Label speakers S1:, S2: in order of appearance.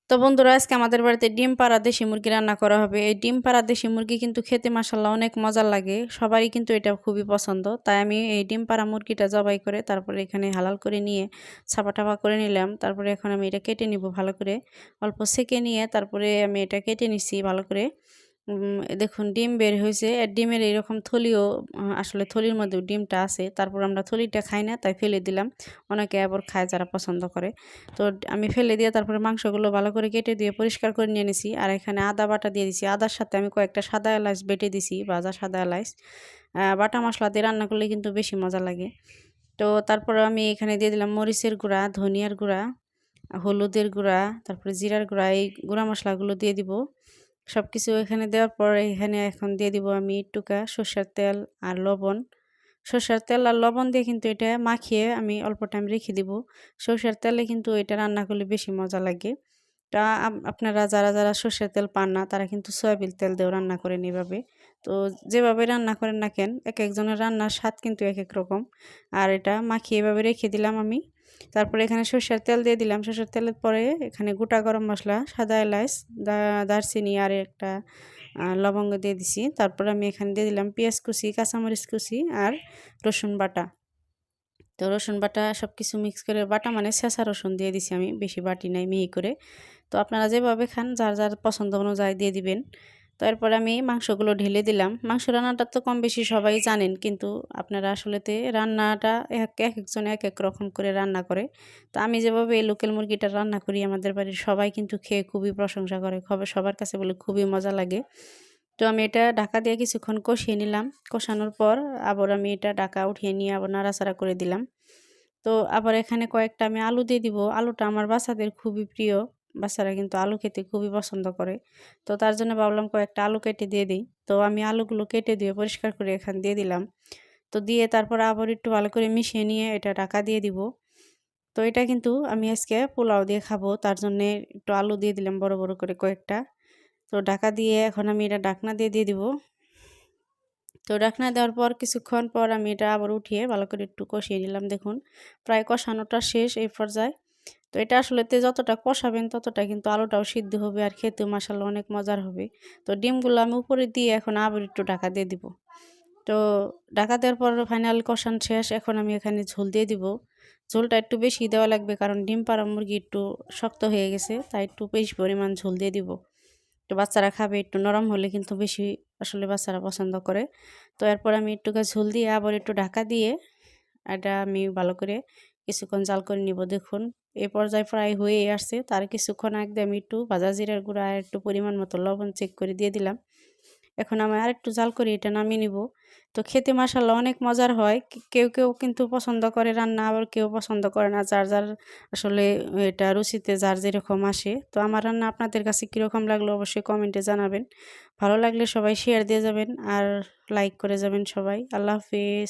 S1: তো বন্ধুরা আজকে আমাদের বাড়িতে ডিম পাড়া দেশি মুরগি রান্না করা হবে। এই ডিম পাড়া দেশি মুরগি কিন্তু খেতে মাশাআল্লাহ অনেক মজার লাগে। সবারই কিন্তু এটা খুবই পছন্দ। তাই আমি এই ডিম পাড়া মুরগিটা জবাই করে তারপরে এখানে হালাল করে নিয়ে ছাপা-টাপা করে নিলাম। তারপরে এখন আমি এটা কেটে নিব ভালো করে। অল্প সেঁকে নিয়ে তারপরে আমি এটা কেটে নিছি ভালো করে। দেখুন ডিম বের হয়েছে। ডিমের এরকম থলিও আসলে থলির মধ্যেও ডিমটা আছে। তারপর আমরা থলিটা খাই না তাই ফেলে দিলাম। অনেকে আবার খায় যারা পছন্দ করে। তো আমি ফেলে দিয়ে তারপরে মাংসগুলো ভালো করে কেটে দিয়ে পরিষ্কার করে নিয়ে নিছি। আর এখানে আদা বাটা দিয়ে দিছি। আদার সাথে আমি কয়েকটা সাদা এলাচ বেটে দিছি, ভাজা সাদা এলাচ। বাটা মশলা দিয়ে রান্না করলে কিন্তু বেশি মজা লাগে। তো তারপরে আমি এখানে দিয়ে দিলাম মরিচের গুঁড়া, ধনিয়ার গুঁড়া, হলুদের গুঁড়া, তারপরে জিরার গুঁড়া, এই গুঁড়া মশলাগুলো দিয়ে দিব। সবকিছু এখানে দেওয়ার পর এখানে এখন দিয়ে দিব আমি টুকা সরষের তেল আর লবণ। সরষের তেল আর লবণ দিয়ে কিন্তু এটা মাখিয়ে আমি অল্প টাইম রেখে দিব। সরষের তেলে কিন্তু এটা রান্না করলে বেশি মজা লাগে। তা আপনারা যারা সরষের তেল পান না তারা কিন্তু সয়াবিন তেল দিয়েও রান্না করেন এভাবে। তো যেভাবে রান্না করেন না কেন একেকজনের রান্নার স্বাদ কিন্তু একেক রকম। আর এটা মাখিয়ে এভাবে রেখে দিলাম আমি। তারপরে এখানে সরষের তেল দিয়ে দিলাম। সরষের তেলের পরে এখানে গোটা গরম মসলা, সাদা এলাচ, দারচিনি আর একটা লবঙ্গ দিয়ে দিছি। তারপরে আমি এখানে দিয়ে দিলাম পেঁয়াজ কুচি, কাঁচামরিচ কুচি আর রসুন বাটা। তো রসুন বাটা সব কিছু মিক্স করে বাটা মানে ছেঁচা রসুন দিয়ে দিছি আমি, বেশি বাটি নাই মিহি করে। তো আপনারা যেভাবে খান যার পছন্দ অনুযায়ী দিয়ে দিবেন। তো এরপরে আমি মাংসগুলো ঢেলে দিলাম। মাংস রান্নাটা তো কম বেশি সবাই জানেন, কিন্তু আপনারা আসলেতে রান্নাটা একজন এক এক রকম করে রান্না করে। তো আমি যেভাবে এই লোকাল মুরগিটা রান্না করি আমাদের বাড়ির সবাই কিন্তু খেয়ে খুবই প্রশংসা করে, সবার কাছে বলে খুবই মজা লাগে। তো আমি এটা ঢাকা দিয়ে কিছুক্ষণ কষিয়ে নিলাম। কষানোর পর আবার আমি এটা ঢাকা উঠিয়ে নিয়ে আবার নাড়াচাড়া করে দিলাম। তো আবার এখানে কয়েকটা আমি আলু দিয়ে দিব। আলুটা আমার বাচ্চাদের খুবই প্রিয়। বাচ্চারা কিন্তু আলু খেতে খুবই পছন্দ করে। তো তার জন্য ভাবলাম কয়েকটা আলু কেটে দিয়ে দিই। তো আমি আলুগুলো কেটে দিয়ে পরিষ্কার করে এখানে দিয়ে দিলাম। তো দিয়ে তারপর আবার একটু ভালো করে মিশিয়ে নিয়ে এটা ঢাকা দিয়ে দিব। তো এটা কিন্তু আমি আজকে পোলাও দিয়ে খাবো। তার জন্যে একটু আলু দিয়ে দিলাম বড়, বড় করে কয়েকটা। তো ঢাকা দিয়ে এখন আমি এটা ঢাকনা দিয়ে দিব। তো ঢাকনা দেওয়ার পর কিছুক্ষণ পর আমি এটা আবার উঠিয়ে ভালো করে একটু কষিয়ে নিলাম। দেখুন প্রায় কষানোটা শেষ এই পর্যায়ে। তো এটা আসলেতে যতটা কষাবেন ততটা কিন্তু আলুটাও সিদ্ধ হবে আর খেতেও মাশাআল্লাহ অনেক মজার হবে। তো ডিমগুলো আমি উপরে দিয়ে এখন আবার একটু ঢাকা দিয়ে দিব। তো ঢাকা দেওয়ার পর ফাইনাল কষান শেষ। এখন আমি এখানে ঝোল দিয়ে দিব। ঝোলটা একটু বেশি দেওয়া লাগবে কারণ ডিম পাড়া মুরগি একটু শক্ত হয়ে গেছে, তাই একটু বেশি পরিমাণ ঝোল দিয়ে দিব। তো বাচ্চারা খাবে, একটু নরম হলে কিন্তু বেশি আসলে বাচ্চারা পছন্দ করে। তো এরপর আমি একটু ঝোল দিয়ে আবার একটু ঢাকা দিয়ে এটা আমি ভালো করে কিছুক্ষণ জাল করে নিব। দেখুন এ পর্যায়ে প্রায় হয়ে আসছে। তার কিছুক্ষণ আগে আমি একটু ভাজা জিরার গুঁড়া আর একটু পরিমাণ মতো লবণ চেক করে দিয়ে দিলাম। এখন আমি আরেকটু জাল করে এটা নামিয়ে নিব। তো খেতে মাশাআল্লাহ অনেক মজার হয়। কেউ কিন্তু পছন্দ করে রান্না, আবার কেউ পছন্দ করে না। যার আসলে এটা রুচিতে যার যেরকম আসে। তো আমার রান্না আপনাদের কাছে কীরকম লাগলো অবশ্যই কমেন্টে জানাবেন। ভালো লাগলে সবাই শেয়ার দিয়ে যাবেন আর লাইক করে যাবেন সবাই। আল্লাহ হাফেজ।